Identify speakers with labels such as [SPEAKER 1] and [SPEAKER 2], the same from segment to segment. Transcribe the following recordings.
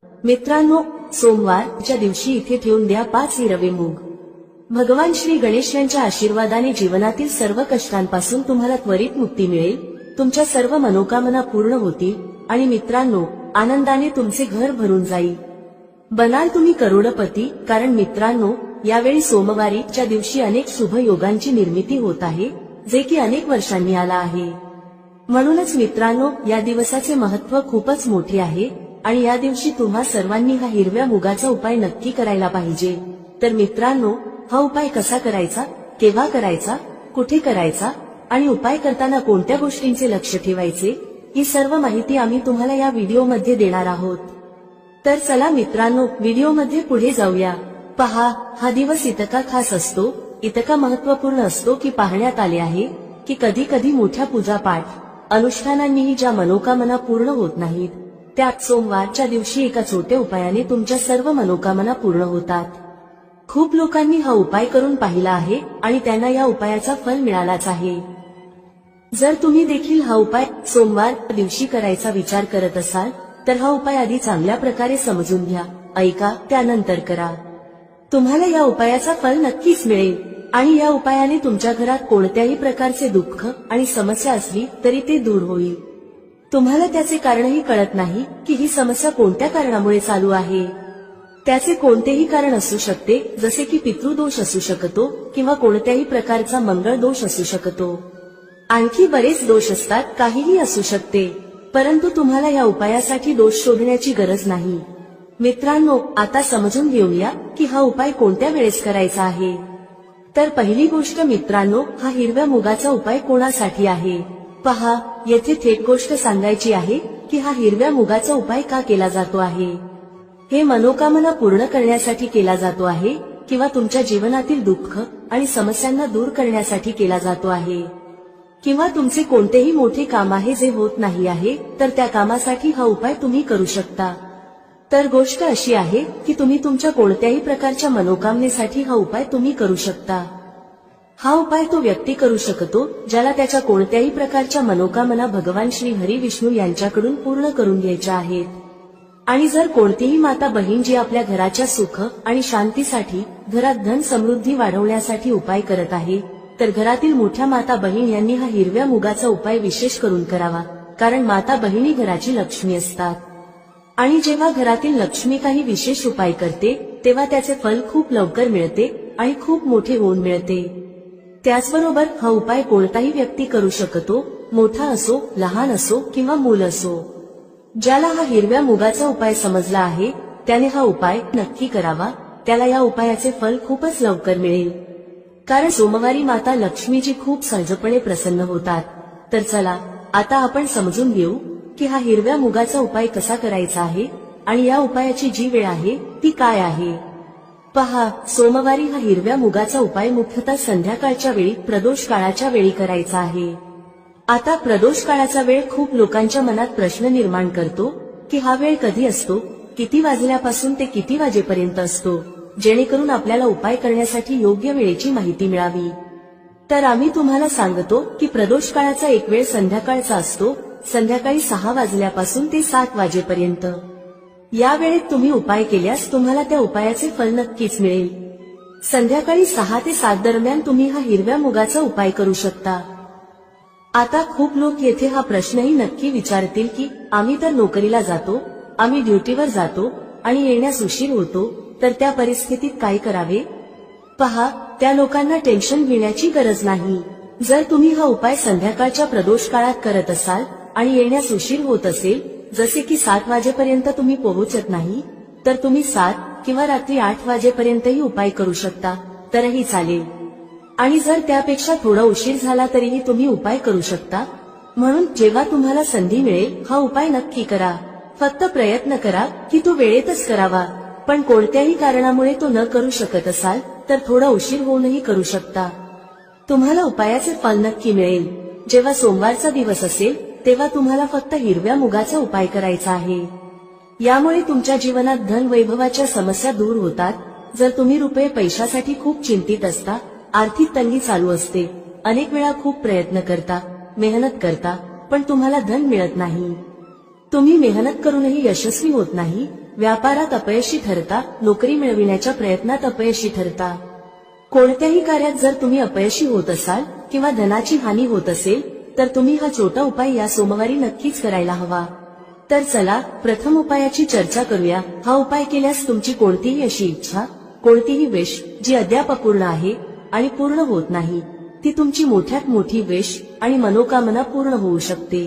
[SPEAKER 1] मित्रांनो, सोमवारच्या दिवशी इथे ठेवून द्या 5 हिरवे मूग. भगवान श्री गणेश यांच्या आशीर्वादाने जीवनातील सर्व कष्टांपासून तुम्हाला त्वरित मुक्ती मिळेल, तुमच्या सर्व मनोकामना पूर्ण होतील आणि मित्रांनो, आनंदाने तुमचे घर भरून जाईल. बनाल तुम्ही करोडपती. कारण मित्रांनो, यावेळी सोमवारीच्या दिवशी अनेक शुभ योगांची निर्मिती होत आहे, जे की अनेक वर्षांनी आला आहे. म्हणूनच मित्रांनो, या दिवसाचे महत्त्व खूपच मोठे आहे आणि या दिवशी तुम्हा सर्वांनी हा हिरव्या मुगाचा उपाय नक्की करायला पाहिजे. तर मित्रांनो, हा उपाय कसा करायचा, केव्हा करायचा, कुठे करायचा आणि उपाय करताना कोणत्या गोष्टींचे लक्ष ठेवायचे, ही सर्व माहिती आम्ही तुम्हाला या व्हिडिओमध्ये देणार आहोत. तर चला मित्रांनो, व्हिडिओमध्ये पुढे जाऊया. पहा, हा दिवस इतका खास असतो, इतका महत्त्वपूर्ण असतो की पाहण्यात आले आहे की कधी कधी मोठ्या पूजापाठ अनुष्ठानांनीही ज्या मनोकामना पूर्ण होत नाहीत, त्या सोमवारच्या दिवशी एका छोट्या उपायाने तुमच्या सर्व मनोकामना पूर्ण होतात. खूप लोकांनी हा उपाय करून पाहिला आहे आणि त्यांना या उपायाचा फल मिळालाच आहे. जर तुम्ही देखील हा उपाय सोमवार दिवशी करायचा विचार करत असाल तर हा उपाय आधी चांगल्या प्रकारे समजून घ्या, ऐका, त्यानंतर करा. तुम्हाला या उपायाचा फल नक्कीच मिळेल आणि या उपायाने तुमच्या घरात कोणत्याही प्रकारचे दुःख आणि समस्या असली तरी ते दूर होईल. तुम्हाला त्याचे कारणही कळत नाही की ही समस्या कोणत्या कारणामुळे चालू आहे. त्याचे कोणतेही कारण असू शकते, जसे की पितृदोष असू शकतो किंवा कोणत्याही प्रकारचा मंगळ दोष असू शकतो. आणखी बरेच दोष असतात, काहीही असू शकते. परंतु तुम्हाला या उपायासाठी दोष शोधण्याची गरज नाही. मित्रांनो, आता समजून घेऊया की हा उपाय कोणत्या वेळेस करायचा आहे. तर पहिली गोष्ट मित्रांनो, हा हिरव्या मुगाचा उपाय कोणासाठी आहे. पहा, येथे थेट गोष्ट सांगायची आहे की हा हिरव्या मुगाचा उपाय का केला जातो आहे. हे मनोकामना पूर्ण करण्यासाठी केला जातो आहे किंवा तुमच्या जीवनातील दुःख आणि समस्यांना दूर करण्यासाठी केला जातो आहे, किंवा तुमचे कोणतेही मोठे काम आहे जे होत नाही आहे, तर त्या कामासाठी हा उपाय तुम्ही करू शकता. तर गोष्ट अशी आहे की तुम्ही तुमच्या कोणत्याही प्रकारच्या मनोकामनेसाठी हा उपाय तुम्ही करू शकता. हा उपाय तो व्यक्ती करू शकतो ज्याला त्याच्या कोणत्याही प्रकारच्या मनोकामना भगवान श्री हरी विष्णू यांच्याकडून पूर्ण करून घ्यायच्या आहेत. आणि जर कोणतीही माता बहीण जी आपल्या घराच्या सुख आणि शांतीसाठी, घरात धन समृद्धी वाढवण्यासाठी उपाय करत आहे, तर घरातील मोठ्या माता बहीण यांनी हा हिरव्या मुगाचा उपाय विशेष करून करावा. कारण माता बहिणी घराची लक्ष्मी असतात आणि जेव्हा घरातील लक्ष्मी काही विशेष उपाय करते तेव्हा त्याचे फल खूप लवकर मिळते आणि खूप मोठे होऊन मिळते. त्याचबरोबर हा उपाय कोणताही व्यक्ती करू शकतो, मोठा असो, लहान असो किंवा मूल असो. ज्याला हा हिरव्या मुगाचा उपाय समजला आहे त्याने हा उपाय नक्की करावा. त्याला या उपायाचे फल खूपच लवकर मिळेल. कारण सोमवारी माता लक्ष्मीजी खूप सहजपणे प्रसन्न होतात. तर चला, आता आपण समजून घेऊ की हा हिरव्या मुगाचा उपाय कसा करायचा आहे आणि या उपायाची जी वेळ आहे ती काय आहे. पहा, सोमवारी हा हिरव्या मुगाचा उपाय मुख्यतः संध्याकाळच्या वेळी, प्रदोष काळाच्या वेळी करायचा आहे. आता प्रदोष काळाचा वेळ खूप लोकांच्या मनात प्रश्न निर्माण करतो की हा वेळ कधी असतो, किती वाजल्यापासून ते किती वाजेपर्यंत असतो, जेणेकरून आपल्याला उपाय करण्यासाठी योग्य वेळेची माहिती मिळावी. तर आम्ही तुम्हाला सांगतो की प्रदोष काळाचा एक वेळ संध्याकाळचा असतो, संध्याकाळी 6 वाजल्यापासून ते 7 वाजेपर्यंत. या वेळेत तुम्ही उपाय केल्यास तुम्हाला त्या उपायाचे फल नक्कीच मिळेल. संध्याकाळी 6 ते 7 दरम्यान तुम्ही हा हिरव्या मुगाचा उपाय करू शकता. आता खूप लोक येथे हा प्रश्नही नक्की विचारतील की आम्ही तर नोकरीला जातो, आम्ही ड्युटीवर जातो आणि येण्यास उशीर होतो, तर त्या परिस्थितीत काय करावे. पहा, त्या लोकांना टेन्शन घेण्याची गरज नाही. जर तुम्ही हा उपाय संध्याकाळच्या प्रदोष काळात करत असाल आणि येण्यास उशीर होत असेल, जसे की 7 वाजेपर्यंत तुम्ही पोहोचत नाही, तर तुम्ही 7 किंवा रात्री 8 वाजेपर्यंतही उपाय करू शकता, तरही चालेल. आणि जर त्यापेक्षा थोडा उशीर झाला तरीही तुम्ही उपाय करू शकता. म्हणून जेव्हा तुम्हाला संधी मिळेल हा उपाय नक्की करा. फक्त प्रयत्न करा की तो वेळेतच करावा. पण कोणत्याही कारणामुळे तो न करू शकत असाल तर थोडा उशीर होऊनही करू शकता. तुम्हाला उपायाचे फल नक्की मिळेल. जेव्हा सोमवारचा दिवस असेल तेव्हा तुम्हाला फक्त हिरव्या मुगाचा उपाय करायचा आहे. यामुळे तुमच्या जीवनात धन वैभवाच्या समस्या दूर होतात. जर तुम्ही रुपये पैशासाठी खूप चिंतित असता, आर्थिक तंगी चालू असते, अनेक वेळा खूप प्रयत्न करता, मेहनत करता, पण तुम्हाला धन मिळत नाही, तुम्ही मेहनत करूनही यशस्वी होत नाही, व्यापारात अपयशी ठरता, नोकरी मिळविण्याच्या प्रयत्नात अपयशी ठरता. कोणत्याही कार्यात जर तुम्ही अपयशी होत असाल किंवा धनाची हानी होत असेल तर तुम्ही हा छोटा उपाय या सोमवारी नक्कीच करायला हवा. तर चला प्रथम उपायाची चर्चा करूया. हा उपाय केल्यास तुमची कोणतीही अशी इच्छा, कोणतीही विश जी अद्याप अपूर्ण आहे आणि पूर्ण होत नाही, ती तुमची मोठ्यात मोठी विश आणि मनोकामना पूर्ण होऊ शकते.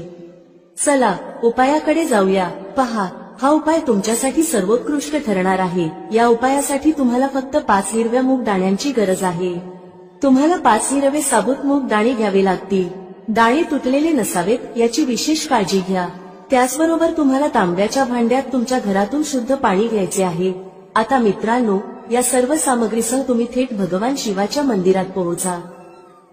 [SPEAKER 1] चला उपायाकडे जाऊया. पहा, हा उपाय तुमच्यासाठी सर्वोत्कृष्ट ठरणार आहे. या उपायासाठी तुम्हाला फक्त 5 हिरव्या मूग दाण्यांची गरज आहे. तुम्हाला 5 हिरवे साबूत मूग दाणे घ्यावे लागतील. दाणे तुटलेले नसावेत याची विशेष काळजी घ्या. त्याचबरोबर तुम्हाला तांब्याच्या भांड्यात तुमच्या घरातून शुद्ध पाणी घ्यायचे आहे. आता मित्रांनो, या सर्व सामग्रीसह तुम्ही थेट भगवान शिवाच्या मंदिरात पोहोचा.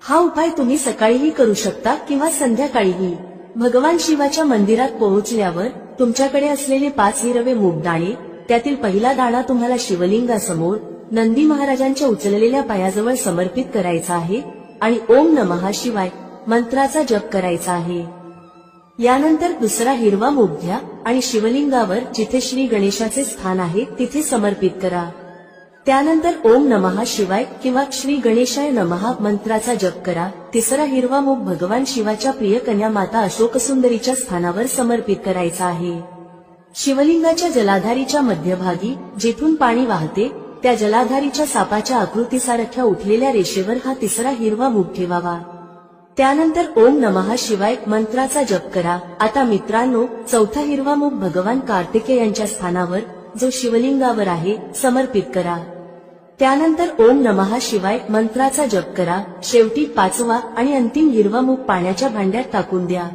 [SPEAKER 1] हा उपाय तुम्ही सकाळीही करू शकता किंवा संध्याकाळीही. भगवान शिवाच्या मंदिरात पोहोचल्यावर तुमच्याकडे असलेले 5 हिरवे मूग दाणे, त्यातील पहिला दाणा तुम्हाला शिवलिंगासमोर नंदी महाराजांच्या उचललेल्या पायाजवळ समर्पित करायचा आहे आणि ओम नमः शिवाय मंत्राचा जप करायचा आहे. यानंतर दुसरा हिरवा मूग घ्या आणि शिवलिंगावर जिथे श्री गणेशाचे स्थान आहे तिथे समर्पित करा. त्यानंतर ओम नमः शिवाय किंवा श्री गणेशाय नमः मंत्राचा जप करा. तिसरा हिरवा मूग भगवान शिवाच्या प्रिय कन्या माता अशोकसुंदरीच्या स्थानावर समर्पित करायचा आहे. शिवलिंगाच्या जलाधारीच्या मध्यभागी जिथून पाणी वाहते त्या जलाधारीच्या सापाच्या आकृतीसारख्या उठलेल्या रेषेवर हा तिसरा हिरवा मूग ठेवावा. त्यानंतर ओम नमः शिवाय मंत्राचा जप करा. आता मित्रांनो, चौथा हिरवा मूग भगवान कार्तिकेयांच्या स्थानावर जो शिवलिंगावर आहे समर्पित करा. त्यानंतर ओम नमः शिवाय मंत्राचा जप करा. शेवटी 5वा आणि अंतिम हिरवा मूग पाण्याच्या भांड्यात टाकून द्या.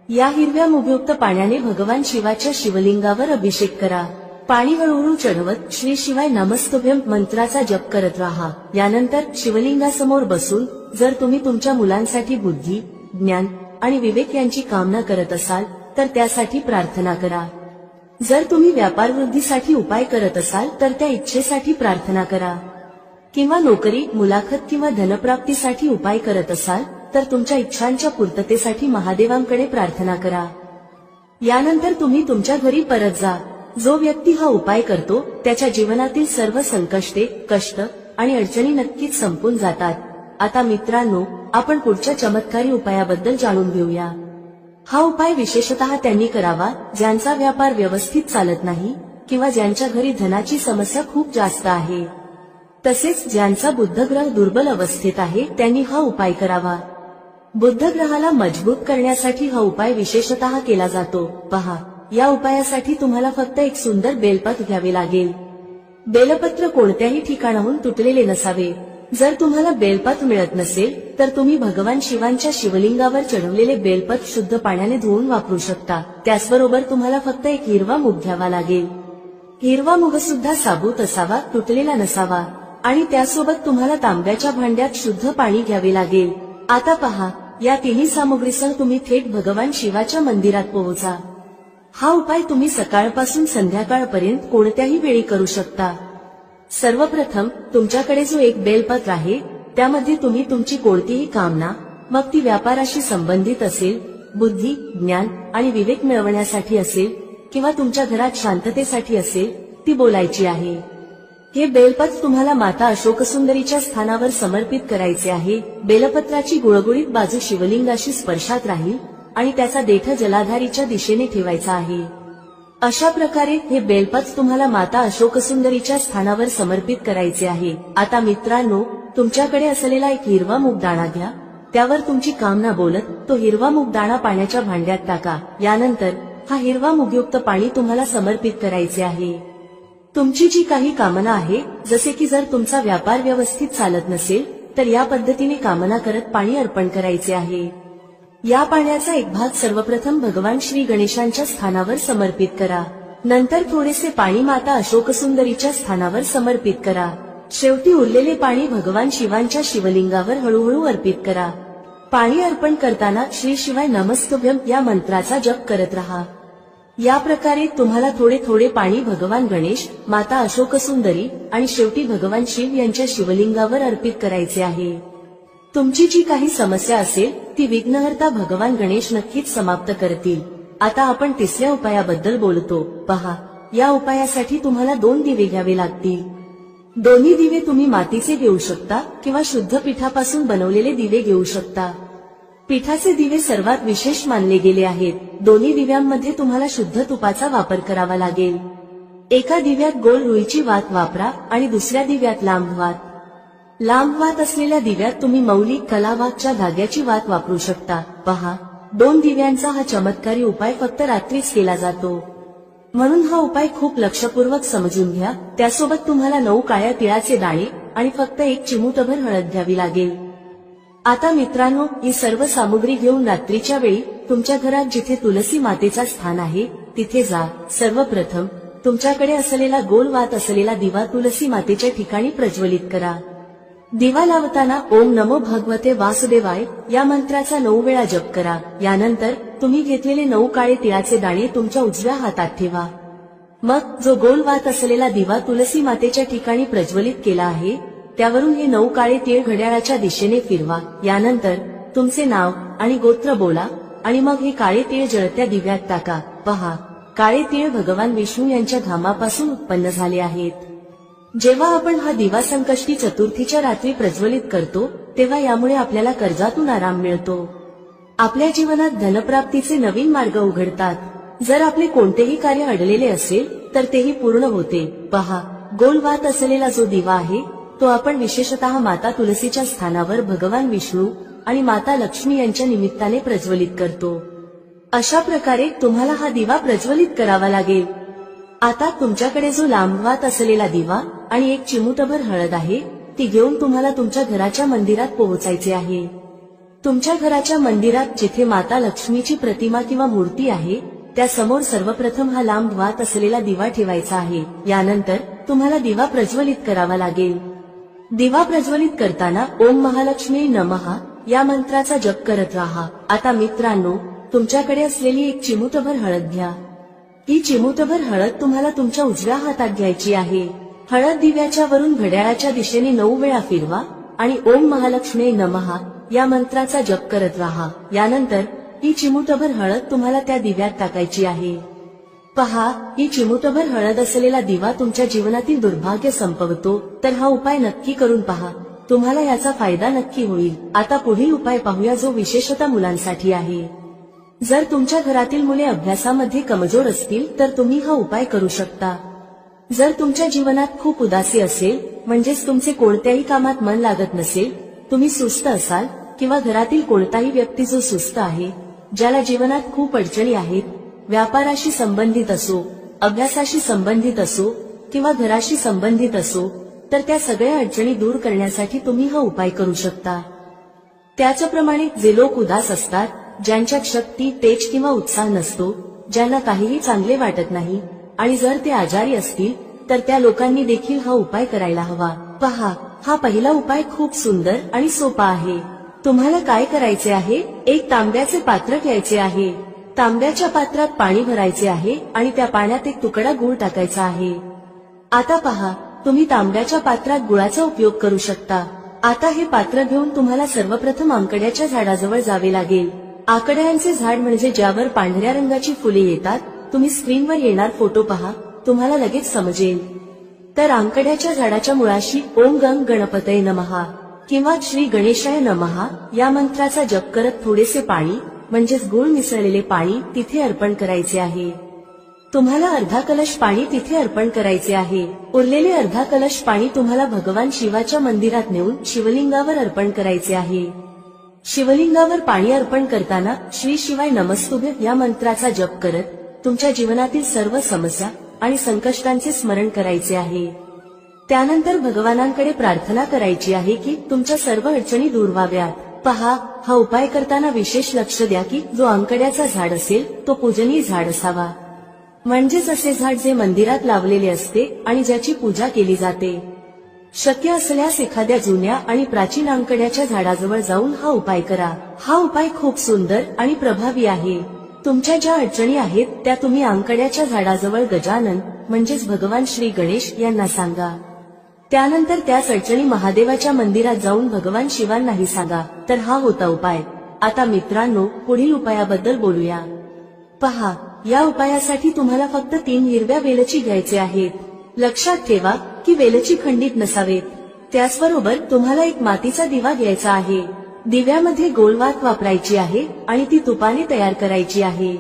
[SPEAKER 1] या हिरव्या मूगयुक्त पाण्याने भगवान शिवाच्या शिवलिंगावर अभिषेक करा. पाणी हळूहळू चढवत श्री शिवाय नमस्तुभ्यम मंत्राचा जप करत राहा. यानंतर शिवलिंगासमोर बसून जर तुम्ही तुमच्या मुलांसाठी बुद्धी, ज्ञान आणि विवेक यांची कामना करत असाल तर त्यासाठी प्रार्थना करा. जर तुम्ही व्यापार वृद्धीसाठी उपाय करत असाल तर त्या इच्छेसाठी प्रार्थना करा. किंवा नोकरी, मुलाखत किंवा धनप्राप्तीसाठी उपाय करत असाल तर तुमच्या इच्छांच्या पूर्ततेसाठी महादेवांकडे प्रार्थना करा. यानंतर तुम्ही तुमच्या घरी परत जा. जो व्यक्ती हा उपाय करतो त्याच्या जीवनातील सर्व संकष्टे, कष्ट आणि अडचणी नक्कीच संपून जातात. आता मित्रांनो, आपण पुढच्या चमत्कारी उपायाबद्दल जाणून घेऊया. हा उपाय विशेषतः त्यांनी करावा ज्यांचा व्यापार व्यवस्थित चालत नाही किंवा ज्यांच्या घरी धनाची समस्या खूप जास्त आहे. तसेच ज्यांचा बुधग्रह दुर्बल अवस्थेत आहे त्यांनी हा उपाय करावा. बुधग्रहाला मजबूत करण्यासाठी हा उपाय विशेषतः केला जातो. पहा, या उपायासाठी तुम्हाला फक्त एक सुंदर बेलपत्र घ्यावे लागेल. बेलपत्र कोणत्याही ठिकाणाहून तुटलेले नसावे. जर तुम्हाला बेलपत्र मिळत नसेल तर तुम्ही भगवान शिवांच्या शिवलिंगावर चढवलेले बेलपत्र शुद्ध पाण्याने धुवून वापरू शकता. त्याचबरोबर तुम्हाला फक्त एक हिरवा मूग घ्यावा लागेल. हिरवा मूग सुद्धा साबूत असावा, तुटलेला नसावा. आणि त्यासोबत तुम्हाला तांब्याच्या भांड्यात शुद्ध पाणी घ्यावे लागेल. आता पहा, या तिन्ही सामग्रीसह तुम्ही थेट भगवान शिवाच्या मंदिरात पोहोचा. हा उपाय तुम्ही सकाळपासून संध्याकाळपर्यंत कोणत्याही वेळी करू शकता. सर्वप्रथम तुमच्याकडे जो एक बेलपत्र आहे त्यामध्ये तुम्ही तुमची कोणतीही कामना, मग ती व्यापाराशी संबंधित असेल, बुद्धी, ज्ञान आणि विवेक मिळवण्यासाठी असेल किंवा तुमच्या घरात शांततेसाठी असेल, ती बोलायची आहे. हे बेलपत्र तुम्हाला माता अशोकसुंदरीच्या स्थानावर समर्पित करायचे आहे. बेलपत्राची गुळगुळीत बाजू शिवलिंगाशी स्पर्शात राहील आणि त्याचा देठ जलाधारीच्या दिशेने ठेवायचा आहे. अशा प्रकारे हे बेलपत्र तुम्हाला माता अशोकसुंदरीच्या स्थानावर समर्पित करायचे आहे. आता मित्रांनो, तुमच्याकडे असलेला एक हिरवा मूग दाणा घ्या. त्यावर तुमची कामना बोलत तो हिरवा मूग दाणा पाण्याच्या भांड्यात टाका. यानंतर हा हिरवा मूगयुक्त पाणी तुम्हाला समर्पित करायचे आहे. तुमची जी काही कामना आहे, जसे की जर तुमचा व्यापार व्यवस्थित चालत नसेल तर या पद्धतीने कामना करत पाणी अर्पण करायचे आहे. या पाण्याचा एक भाग सर्वप्रथम भगवान श्री गणेशांच्या स्थानावर समर्पित करा. नंतर थोडेसे पाणी माता अशोकसुंदरीच्या स्थानावर समर्पित करा. शेवटी उरलेले पाणी भगवान शिवांच्या शिवलिंगावर हळूहळू अर्पित करा. पाणी अर्पण करताना श्री शिवाय नमस्तुभ्यम या मंत्राचा जप करत राहा. या प्रकारे तुम्हाला थोडे थोडे पाणी भगवान गणेश, माता अशोकसुंदरी आणि शेवटी भगवान शिव यांच्या शिवलिंगावर अर्पित करायचे आहे. तुमची जी काही समस्या असेल ती विघ्नहर्ता भगवान गणेश नक्कीच समाप्त करतील. आता आपण तिसऱ्या उपायाबद्दल बोलतो. पहा, या उपायासाठी तुम्हाला 2 दिवे घ्यावे लागतील. दोन्ही दिवे तुम्ही मातीचे घेऊ शकता किंवा शुद्ध पिठापासून बनवलेले दिवे घेऊ शकता. पिठाचे दिवे सर्वात विशेष मानले गेले आहेत. दोन्ही दिव्यांमध्ये तुम्हाला शुद्ध तुपाचा वापर करावा लागेल. एका दिव्यात गोल रुईची वात वापरा आणि दुसऱ्या दिव्यात लांब वात. लांब वात असलेल्या दिव्यात तुम्ही मौलिक कलावाच्या धाग्याची वात वापरू शकता. पहा, 2 दिव्यांचा हा चमत्कारी उपाय फक्त रात्रीच केला जातो, म्हणून हा उपाय खूप लक्षपूर्वक समजून घ्या. त्यासोबत तुम्हाला 9 काळ्या तिळाचे दाणे आणि फक्त 1 चिमूटभर हळद घ्यावी लागेल. आता मित्रांनो, ही सर्व सामुग्री घेऊन रात्रीच्या वेळी तुमच्या घरात जिथे तुलसी मातेचा स्थान आहे तिथे जा. सर्वप्रथम तुमच्याकडे असलेला गोल वात असलेला दिवा तुलसी मातेच्या ठिकाणी प्रज्वलित करा. दिवा लावताना ओम नमो भगवते वासुदेवाय या मंत्राचा 9 वेळा जप करा. यानंतर तुम्ही घेतलेले 9 काळे तिळाचे दाणे तुमच्या उजव्या हातात ठेवा. मग जो गोल वात असलेला दिवा तुलसी मातेच्या ठिकाणी प्रज्वलित केला आहे त्यावरून हे 9 काळे तीळ घड्याळाच्या दिशेने फिरवा. यानंतर तुमचे नाव आणि गोत्र बोला आणि मग हे काळे तीळ जळत्या दिव्यात टाका. पहा, काळे तीळ भगवान विष्णू यांच्या घामापासून उत्पन्न झाले आहेत. जेव्हा आपण हा दिवा संकष्टी चतुर्थीच्या रात्री प्रज्वलित करतो तेव्हा यामुळे आपल्याला कर्जातून आराम मिळतो. आपल्या जीवनात धनप्राप्तीचे नवीन मार्ग उघडतात. जर आपले कोणतेही कार्य अडलेले असेल तर तेही पूर्ण होते. पहा, गोल वात असलेला जो दिवा आहे तो आपण विशेषतः माता तुलसीच्या स्थानावर भगवान विष्णू आणि माता लक्ष्मी यांच्या निमित्ताने प्रज्वलित करतो. अशा प्रकारे तुम्हाला हा दिवा प्रज्वलित करावा लागेल. आता तुमच्याकडे जो लांब वात असलेला दिवा आणि 1 चिमूटभर हळद आहे ती घेऊन तुम्हाला तुमच्या घराच्या मंदिरात पोहोचायचे आहे. तुमच्या घराच्या मंदिरात जिथे माता लक्ष्मीची प्रतिमा किंवा मूर्ती आहे त्यासमोर सर्वप्रथम हा लांब वात असलेला दिवा ठेवायचा आहे. यानंतर तुम्हाला दिवा प्रज्वलित करावा लागेल. दिवा प्रज्वलित करताना ओम महालक्ष्मी नमः या मंत्राचा जप करत राहा. आता मित्रांनो, तुमच्याकडे असलेली 1 चिमूटभर हळद घ्या. ही चिमूटभर हळद तुम्हाला तुमच्या उजव्या हातात घ्यायची आहे. हळद दिव्याच्या वरून घड्याळाच्या दिशेने 9 वेळा फिरवा आणि ओम महालक्ष्मी नमः या मंत्राचा जप करत राहा. यानंतर ही चिमूटभर हळद तुम्हाला त्या दिव्यात टाकायची आहे. पहा, ही चिमूटभर हळद असलेला दिवा तुमच्या जीवनातील दुर्भाग्य संपवतो. तर हा उपाय नक्की करून पहा, तुम्हाला याचा फायदा नक्की होईल. आता पुढील उपाय पाहूया जो विशेषतः मुलांसाठी आहे. जर तुमच्या घरातील मुले अभ्यासामध्ये कमजोर असतील तर तुम्ही हा उपाय करू शकता. जर तुमच्या जीवनात खूप उदासी असेल, म्हणजेच तुमचे कोणत्याही कामात मन लागत नसेल, तुम्ही सुस्त असाल किंवा घरातील कोणताही व्यक्ती जो सुस्त आहे, ज्याला जीवनात खूप अडचणी आहेत, व्यापाराशी संबंधित असो, अभ्यासाशी संबंधित असो किंवा घराशी संबंधित असो, तर त्या सगळ्या अडचणी दूर करण्यासाठी तुम्ही हा उपाय करू शकता. त्याचप्रमाणे जे लोक उदास असतात, ज्यांच्यात शक्ती, तेज किंवा उत्साह नसतो, ज्यांना काहीही चांगले वाटत नाही आणि जर ते आजारी असतील तर त्या लोकांनी देखील हा उपाय करायला हवा. पहा, हा पहिला उपाय खूप सुंदर आणि सोपा आहे. तुम्हाला काय करायचे आहे? 1 तांब्याचे पात्र घ्यायचे आहे. तांब्याच्या पात्रात पाणी भरायचे आहे आणि त्या पाण्यात 1 तुकडा गूळ टाकायचा आहे. आता पहा, तुम्ही तांब्याच्या पात्रात गुळाचा उपयोग करू शकता. आता हे पात्र घेऊन तुम्हाला सर्वप्रथम आंकड्याच्या झाडाजवळ जावे लागेल. आकड्यांचे झाड म्हणजे ज्यावर पांढऱ्या रंगाची फुले येतात. तुम्ही स्क्रीनवर येणार फोटो पहा, तुम्हाला लगेच समजेल. तर आंकड्याच्या झाडाच्या मुळाशी ओम गंग गणपतये नमः किंवा श्री गणेशाय नमः या मंत्राचा जप करत थोडेसे पाणी म्हणजेच गूळ मिसळलेले पाणी तिथे अर्पण करायचे आहे. तुम्हाला अर्धा कलश पाणी तिथे अर्पण करायचे आहे. उरलेले अर्धा कलश पाणी तुम्हाला भगवान शिवाच्या मंदिरात नेऊन शिवलिंगावर अर्पण करायचे आहे. शिवलिंगावर पाणी अर्पण करताना श्री शिवाय नमस्तुभ्य या मंत्राचा जप करत तुमच्या जीवनातील सर्व समस्या आणि संकष्टांचे स्मरण करायचे आहे. त्यानंतर भगवानांकडे प्रार्थना करायची आहे की तुमच्या सर्व अडचणी दूर व्हाव्यात. पहा, हा उपाय करताना विशेष लक्ष द्या की जो आंकड्याचा झाड असेल तो पूजनीय झाड असावा. म्हणजेच असे झाड जे मंदिरात लावलेले असते आणि ज्याची पूजा केली जाते. शक्य असल्यास एखाद्या जुन्या आणि प्राचीन आंकड्याच्या झाडाजवळ जाऊन हा उपाय करा. हा उपाय खूप सुंदर आणि प्रभावी आहे. तुमच्या ज्या अडचणी आहेत त्या तुम्ही आंकड्याच्या झाडाजवळ गजानन म्हणजेच भगवान श्री गणेश यांना सांगा. त्यानंतर त्याच अडचणी महादेवाच्या मंदिरात जाऊन भगवान शिवांनाही सांगा. तर हा होता उपाय. आता मित्रांनो, पुढील उपायाबद्दल बोलूया. पहा, या उपायासाठी तुम्हाला फक्त 3 हिरव्या वेलची घ्यायचे आहेत. लक्षात ठेवा की वेलची खंडित नसावेत. त्याचबरोबर तुम्हाला एक मातीचा दिवा घ्यायचा आहे. दिव्यामध्ये गोल वात वापरायची आहे आणि ती तुपाने तयार करायची आहे.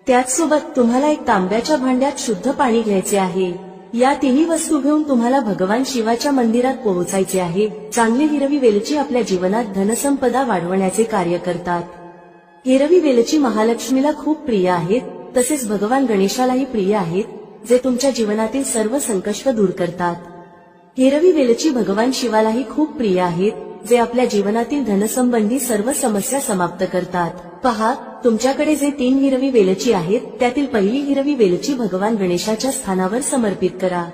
[SPEAKER 1] त्याचसोबत तुम्हाला एक तांब्याच्या भांड्यात शुद्ध पाणी घ्यायचे आहे. या तिन्ही वस्तू घेऊन तुम्हाला भगवान शिवाच्या मंदिरात पोहोचायचे आहे. चांगली हिरवी वेलची आपल्या जीवनात धनसंपदा वाढवण्याचे कार्य करतात. हिरवी वेलची महालक्ष्मीला खूप प्रिय आहेत, तसेच भगवान गणेशालाही प्रिय आहेत, जे तुमच्या जीवनातील सर्व संकष्ट दूर करतात. हिरवी वेलची भगवान शिवालाही खूप प्रिय आहेत, जे आपल्या जीवनातील धनसंबंधी सर्व समस्या समाप्त करतात. पहा, तुमच्याकडे जे 3 हिरवी वेलची आहेत त्यातील पहिली हिरवी वेलची भगवान गणेशाच्या स्थानावर समर्पित करा.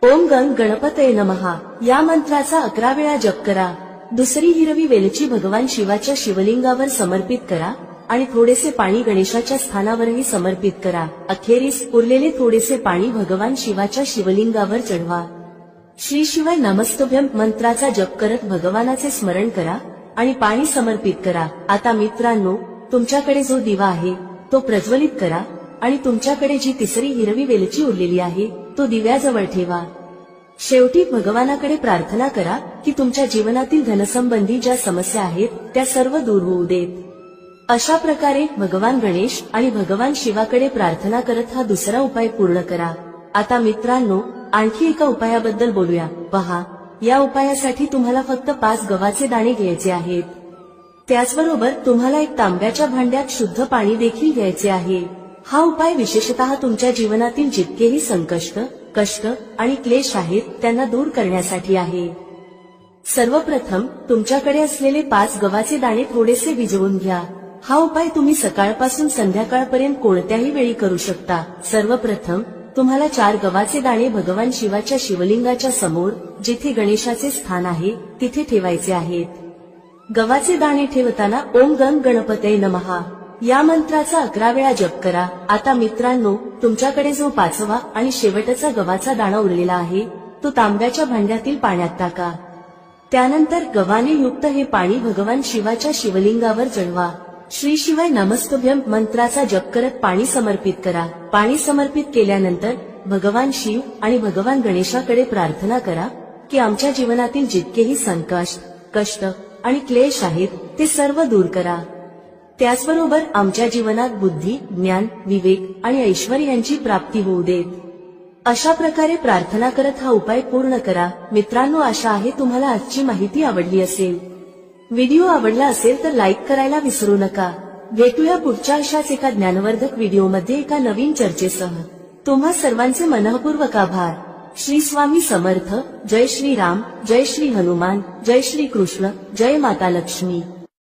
[SPEAKER 1] ओम गण गणपतये नमः या मंत्राचा 11 वेळा जप करा. दुसरी हिरवी वेलची भगवान शिवाच्या शिवलिंगावर समर्पित करा आणि थोडेसे पाणी गणेशाच्या स्थानावरही समर्पित करा. अखेरीस उरलेले थोडेसे पाणी भगवान शिवाच्या शिवलिंगावर चढवा. श्री शिवाय नमस्तुभ्यम मंत्राचा जप करत भगवानाचे स्मरण करा आणि पाणी समर्पित करा. आता मित्रांनो, तुमच्याकडे जो दिवा आहे तो प्रज्वलित करा आणि तुमच्याकडे जी तिसरी हिरवी वेलची उरलेली आहे तो दिव्याजवळ ठेवा. शेवटी भगवानाकडे प्रार्थना करा की तुमच्या जीवनातील धनसंबंधी ज्या समस्या आहेत त्या सर्व दूर होऊ देत. अशा प्रकारे भगवान गणेश आणि भगवान शिवाकडे प्रार्थना करत हा दुसरा उपाय पूर्ण करा. आता मित्रांनो, आणखी एका उपायाबद्दल बोलूया. पहा, या उपायासाठी तुम्हाला फक्त 5 गव्हाचे दाणे घ्यायचे आहेत. त्याचबरोबर तुम्हाला एक तांब्याच्या भांड्यात शुद्ध पाणी देखील घ्यायचे आहे. हा उपाय विशेषतः तुमच्या जीवनातील जितकेही संकष्ट, कष्ट आणि क्लेश आहेत त्यांना दूर करण्यासाठी आहे. सर्वप्रथम तुमच्याकडे असलेले 5 गव्हाचे दाणे थोडेसे भिजवून घ्या. हा उपाय तुम्ही सकाळपासून संध्याकाळपर्यंत कोणत्याही वेळी करू शकता. सर्वप्रथम तुम्हाला 4 गव्हाचे दाणे भगवान शिवाच्या शिवलिंगाच्या समोर, जिथे गणेशाचे स्थान आहे, तिथे ठेवायचे आहेत. गव्हाचे दाणे ठेवताना ओम गण गणपतये नमः या मंत्राचा 11 वेळा जप करा. आता मित्रांनो, तुमच्याकडे जो 5वा आणि शेवटचा गव्हाचा दाणा उरलेला आहे तो तांब्याच्या भांड्यातील पाण्यात टाका. त्यानंतर गव्हाने युक्त हे पाणी भगवान शिवाच्या शिवलिंगावर चढवा. श्री शिवाय नमस्तुभ्यम मंत्राचा जप करत पाणी समर्पित करा. पाणी समर्पित केल्यानंतर भगवान शिव आणि भगवान गणेशाकडे प्रार्थना करा की आमच्या जीवनातील जितकेही संकष्ट, कष्ट आणि क्लेश आहेत ते सर्व दूर करा. त्याचबरोबर आमच्या जीवनात बुद्धी, ज्ञान, विवेक आणि ऐश्वर्य यांची प्राप्ती होऊ देत. अशा प्रकारे प्रार्थना करत हा उपाय पूर्ण करा. मित्रांनो, आशा आहे तुम्हाला आजची माहिती आवडली असेल. व्हिडिओ आवडला असेल तर लाईक करायला विसरू नका. भेटूया पुढच्या अशाच एका ज्ञानवर्धक व्हिडिओमध्ये एका नवीन चर्चेसह. तुम्हा सर्वांचे मनःपूर्वक आभार. श्री स्वामी समर्थ. जय श्री राम, जय श्री हनुमान, जय श्री कृष्ण, जय माता लक्ष्मी.